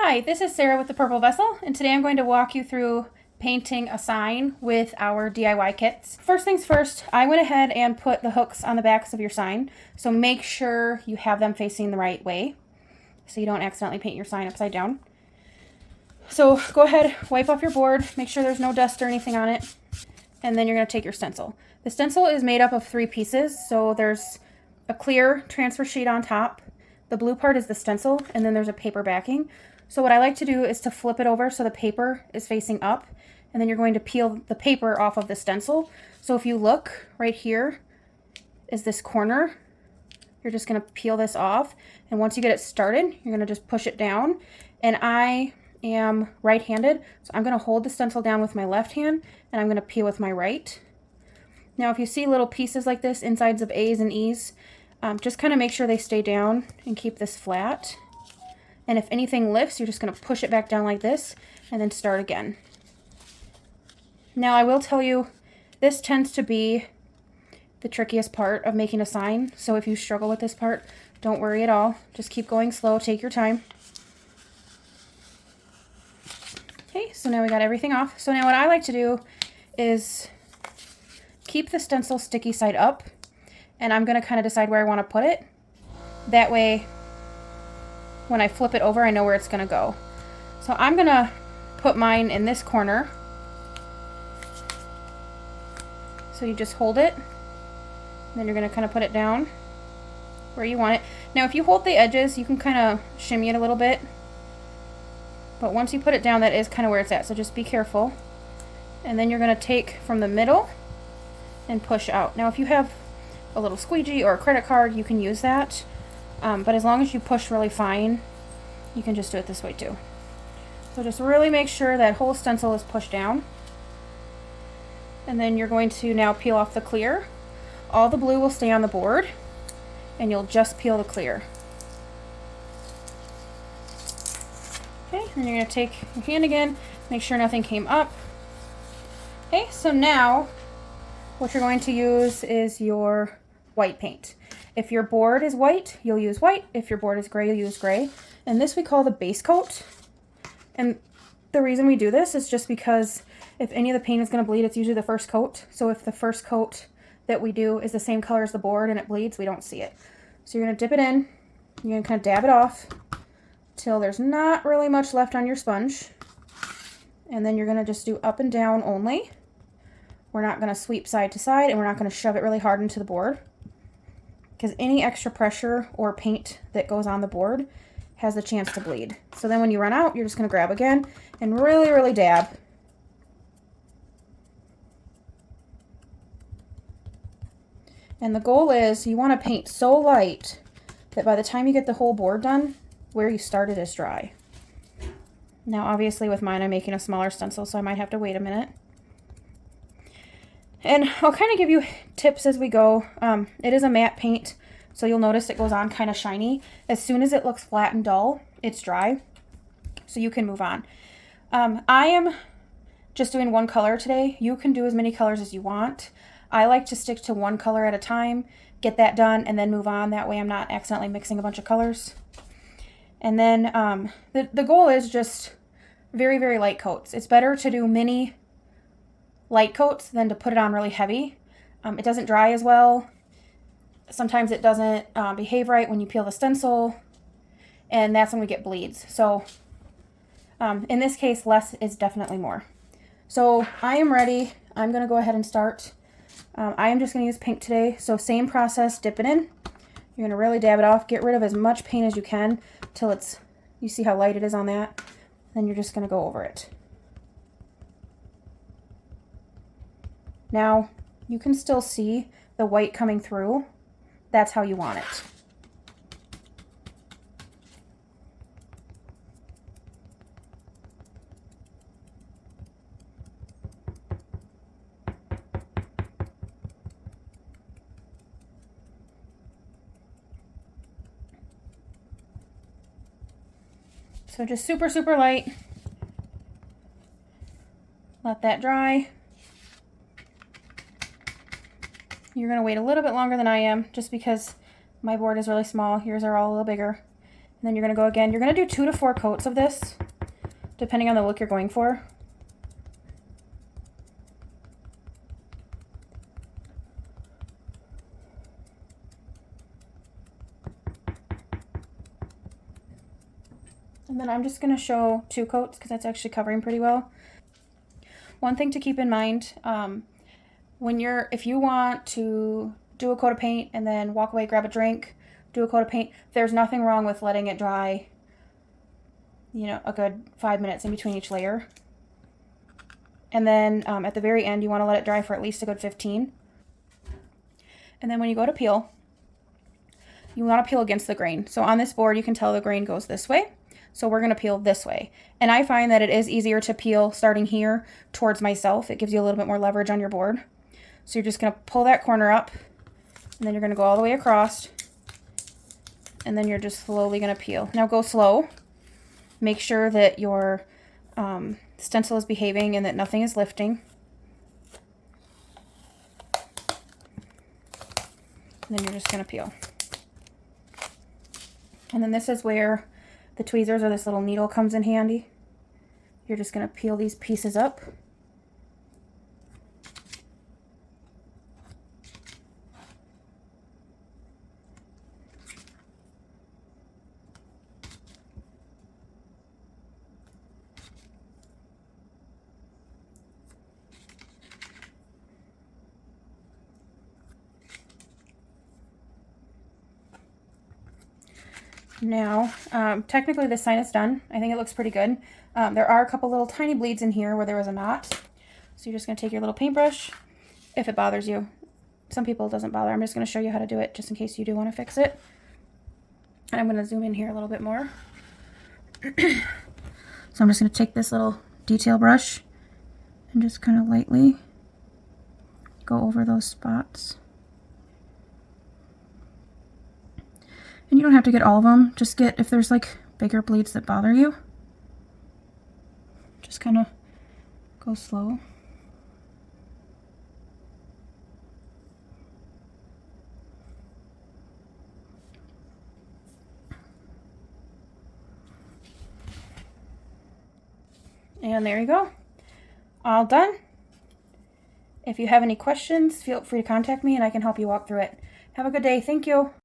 Hi, this is Sarah with the Purple Vessel, and today I'm going to walk you through painting a sign with our DIY kits. First things first, I went ahead and put the hooks on the backs of your sign, so make sure you have them facing the right way so you don't accidentally paint your sign upside down. So go ahead, wipe off your board, make sure there's no dust or anything on it, and then you're going to take your stencil. The stencil is made up of 3 pieces, so there's a clear transfer sheet on top, the blue part is the stencil, and then there's a paper backing. So what I like to do is to flip it over so the paper is facing up, and then you're going to peel the paper off of the stencil. So if you look right here is this corner, you're just going to peel this off, and once you get it started, you're going to just push it down. And I am right-handed, so I'm going to hold the stencil down with my left hand, and I'm going to peel with my right. Now if you see little pieces like this, insides of A's and E's, just kind of make sure they stay down and keep this flat. And if anything lifts, you're just going to push it back down like this and then start again. Now I will tell you, this tends to be the trickiest part of making a sign. So if you struggle with this part, don't worry at all. Just keep going slow, take your time. Okay, so now we got everything off. So now what I like to do is keep the stencil sticky side up, and I'm going to kind of decide where I want to put it. That way, when I flip it over, I know where it's going to go. So I'm going to put mine in this corner. So you just hold it, and then you're going to kind of put it down where you want it. Now if you hold the edges, you can kind of shimmy it a little bit. But once you put it down, that is kind of where it's at, so just be careful. And then you're going to take from the middle and push out. Now if you have a little squeegee or a credit card, you can use that. But as long as you push really fine, you can just do it this way too. So just really make sure that whole stencil is pushed down. And then you're going to now peel off the clear. All the blue will stay on the board, and you'll just peel the clear. Okay, and you're going to take your hand again, make sure nothing came up. Okay, so now what you're going to use is your white paint. If your board is white, you'll use white. If your board is gray, you'll use gray. And this we call the base coat. And the reason we do this is just because if any of the paint is going to bleed, it's usually the first coat. So if the first coat that we do is the same color as the board and it bleeds, we don't see it. So you're going to dip it in. You're going to kind of dab it off till there's not really much left on your sponge. And then you're going to just do up and down only. We're not going to sweep side to side, and we're not going to shove it really hard into the board, because any extra pressure or paint that goes on the board has the chance to bleed. So then when you run out, you're just going to grab again and really, really dab. And the goal is you want to paint so light that by the time you get the whole board done, where you started is dry. Now obviously with mine I'm making a smaller stencil, so I might have to wait a minute. And I'll kind of give you tips as we go. It is a matte paint, so you'll notice it goes on kind of shiny. As soon as it looks flat and dull, it's dry, so you can move on. I am just doing one color today. You can do as many colors as you want. I like to stick to one color at a time, get that done, and then move on. That way I'm not accidentally mixing a bunch of colors. And then the goal is just very, very light coats. It's better to do mini light coats than to put it on really heavy. It doesn't dry as well. Sometimes it doesn't behave right when you peel the stencil, and that's when we get bleeds. So in this case, less is definitely more. So I am ready. I'm going to go ahead and start. I am just going to use pink today. So same process, dip it in. You're going to really dab it off. Get rid of as much paint as you can till you see how light it is on that. Then you're just going to go over it. Now, you can still see the white coming through. That's how you want it. So just super, super light. Let that dry. You're going to wait a little bit longer than I am, just because my board is really small. Yours are all a little bigger. And then you're going to go again. You're going to do 2 to 4 coats of this, depending on the look you're going for. And then I'm just going to show 2 coats because that's actually covering pretty well. One thing to keep in mind, if you want to do a coat of paint and then walk away, grab a drink, do a coat of paint, there's nothing wrong with letting it dry, you know, a good 5 minutes in between each layer. And then at the very end, you want to let it dry for at least a good 15. And then when you go to peel, you want to peel against the grain. So on this board, you can tell the grain goes this way. So we're going to peel this way. And I find that it is easier to peel starting here towards myself. It gives you a little bit more leverage on your board. So you're just going to pull that corner up, and then you're going to go all the way across, and then you're just slowly going to peel. Now go slow. Make sure that your stencil is behaving and that nothing is lifting. And then you're just going to peel. And then this is where the tweezers or this little needle comes in handy. You're just going to peel these pieces up. Now, technically this sign is done. I think it looks pretty good. There are a couple little tiny bleeds in here where there was a knot. So you're just going to take your little paintbrush, if it bothers you. Some people it doesn't bother. I'm just going to show you how to do it just in case you do want to fix it. And I'm going to zoom in here a little bit more. So I'm just going to take this little detail brush and just kind of lightly go over those spots. And you don't have to get all of them. Just get, if there's like bigger bleeds that bother you, just kind of go slow. And there you go. All done. If you have any questions, feel free to contact me and I can help you walk through it. Have a good day. Thank you.